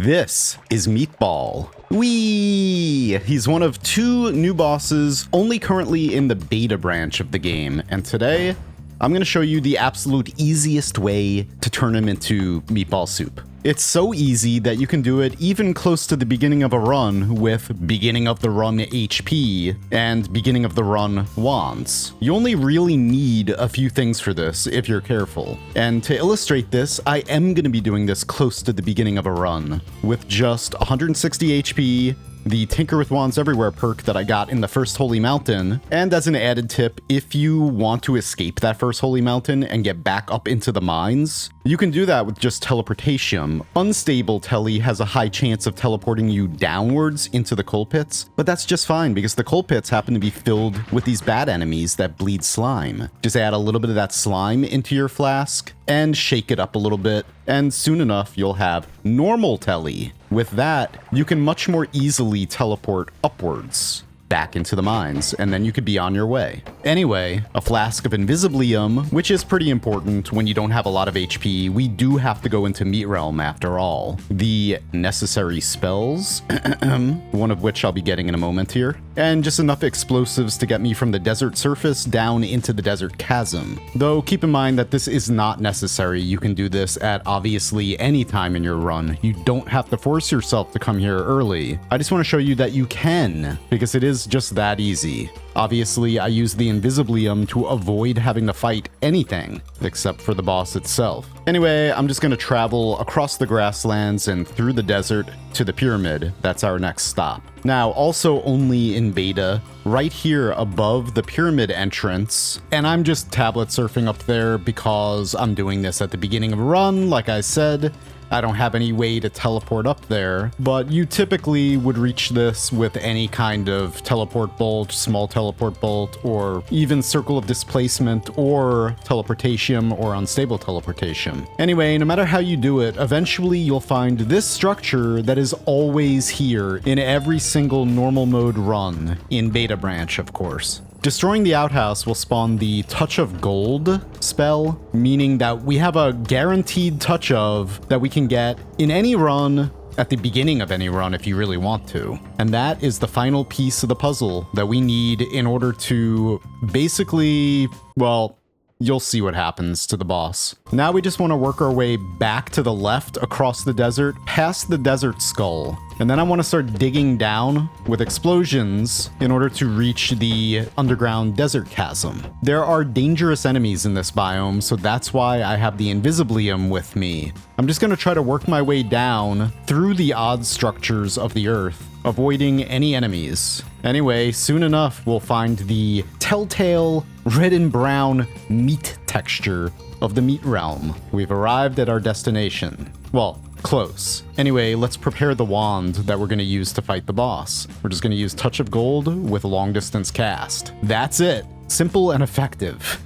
This is Meatball. Whee! He's one of 2 new bosses, only currently in the beta branch of the game, and today I'm going to show you the absolute easiest way to turn him into meatball soup. It's so easy that you can do it even close to the beginning of a run with beginning of the run HP and beginning of the run wands. You only really need a few things for this if you're careful. And to illustrate this, I am going to be doing this close to the beginning of a run with just 160 HP, the Tinker with Wands Everywhere perk that I got in the first Holy Mountain, and as an added tip, if you want to escape that first Holy Mountain and get back up into the mines, you can do that with just teleportation. Unstable Telly has a high chance of teleporting you downwards into the coal pits, but that's just fine because the coal pits happen to be filled with these bad enemies that bleed slime. Just add a little bit of that slime into your flask and shake it up a little bit, and soon enough you'll have normal Telly. With that, you can much more easily teleport upwards back into the mines, and then you could be on your way. Anyway, a flask of Invisibilium, which is pretty important when you don't have a lot of HP. We do have to go into Meat Realm after all. The necessary spells, one of which I'll be getting in a moment here, and just enough explosives to get me from the desert surface down into the desert chasm. Though keep in mind that this is not necessary. You can do this at obviously any time in your run. You don't have to force yourself to come here early. I just want to show you that you can, because it is just that easy. Obviously, I use the Invisibilium to avoid having to fight anything except for the boss itself. Anyway, I'm just going to travel across the grasslands and through the desert to the pyramid. That's our next stop. Now, also only in beta, right here above the pyramid entrance, and I'm just tablet surfing up there because I'm doing this at the beginning of a run, like I said. I don't have any way to teleport up there, but you typically would reach this with any kind of teleport bolt, small teleport bolt, or even circle of displacement, or teleportation, or unstable teleportation. Anyway, no matter how you do it, eventually you'll find this structure that is always here in every single normal mode run, in beta branch, of course. Destroying the outhouse will spawn the Touch of Gold spell, meaning that we have a guaranteed touch of that we can get in any run at the beginning of any run if you really want to. And that is the final piece of the puzzle that we need in order to basically, well, you'll see what happens to the boss. Now we just want to work our way back to the left across the desert, past the desert skull. And then I want to start digging down with explosions in order to reach the underground desert chasm. There are dangerous enemies in this biome, so that's why I have the Invisibilium with me. I'm just going to try to work my way down through the odd structures of the earth, avoiding any enemies. Anyway, soon enough, we'll find the telltale red and brown meat texture of the meat realm. We've arrived at our destination. Well, close. Anyway, let's prepare the wand that we're going to use to fight the boss. We're just going to use Touch of Gold with long distance cast. That's it. Simple and effective.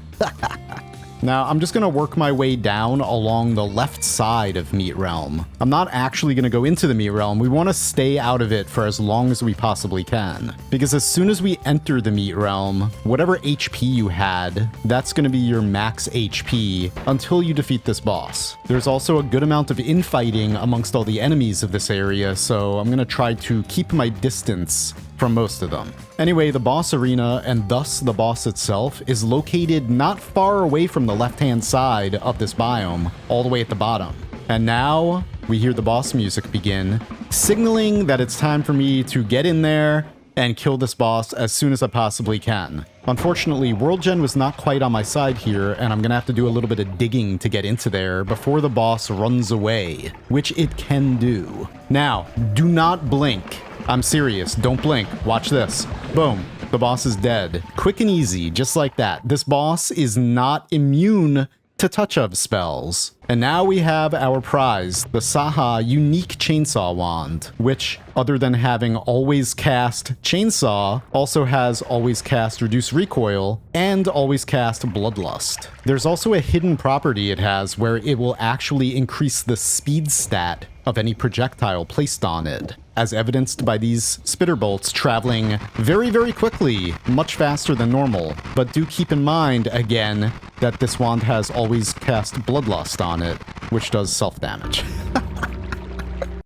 Now, I'm just going to work my way down along the left side of Meat Realm. I'm not actually going to go into the Meat Realm. We want to stay out of it for as long as we possibly can. Because as soon as we enter the Meat Realm, whatever HP you had, that's going to be your max HP until you defeat this boss. There's also a good amount of infighting amongst all the enemies of this area, so I'm going to try to keep my distance from most of them. Anyway, the boss arena, and thus the boss itself, is located not far away from the left-hand side of this biome, all the way at the bottom. And now we hear the boss music begin, signaling that it's time for me to get in there and kill this boss as soon as I possibly can. Unfortunately, World Gen was not quite on my side here, and I'm gonna have to do a little bit of digging to get into there before the boss runs away, which it can do. Now, do not blink. I'm serious, don't blink. Watch this. Boom. The boss is dead. Quick and easy, just like that. This boss is not immune to touch of spells. And now we have our prize, the Saha unique chainsaw wand, which, other than having always cast chainsaw, also has always cast reduce recoil and always cast bloodlust. There's also a hidden property it has where it will actually increase the speed stat of any projectile placed on it, as evidenced by these spitter bolts traveling very, very quickly, much faster than normal. But do keep in mind, again, that this wand has always cast bloodlust on it, which does self-damage.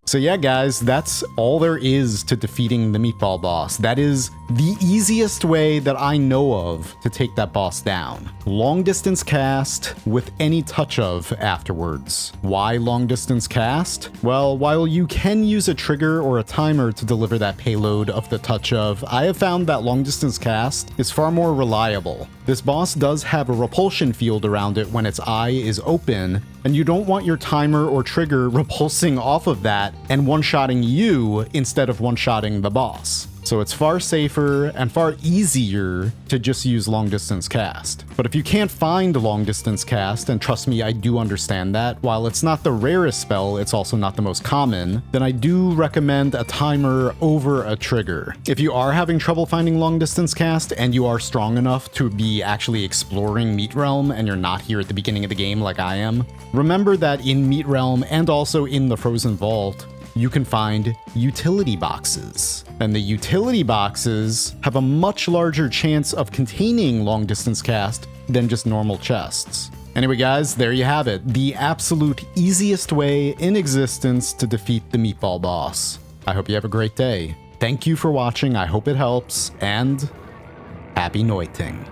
So yeah, guys, that's all there is to defeating the Meatball boss. That is the easiest way that I know of to take that boss down. Long distance cast with any touch of afterwards. Why long distance cast? Well, while you can use a trigger or a timer to deliver that payload of the touch of, I have found that long distance cast is far more reliable. This boss does have a repulsion field around it when its eye is open, and you don't want your timer or trigger repulsing off of that and one-shotting you instead of one-shotting the boss. So it's far safer and far easier to just use long distance cast. But if you can't find long distance cast, and trust me, I do understand that, while it's not the rarest spell, it's also not the most common, then I do recommend a timer over a trigger. If you are having trouble finding long distance cast and you are strong enough to be actually exploring Meat Realm and you're not here at the beginning of the game like I am, remember that in Meat Realm and also in the Frozen Vault, you can find utility boxes. And the utility boxes have a much larger chance of containing long distance cast than just normal chests. Anyway, guys, there you have it. The absolute easiest way in existence to defeat the Meatball boss. I hope you have a great day. Thank you for watching. I hope it helps, and happy noiting.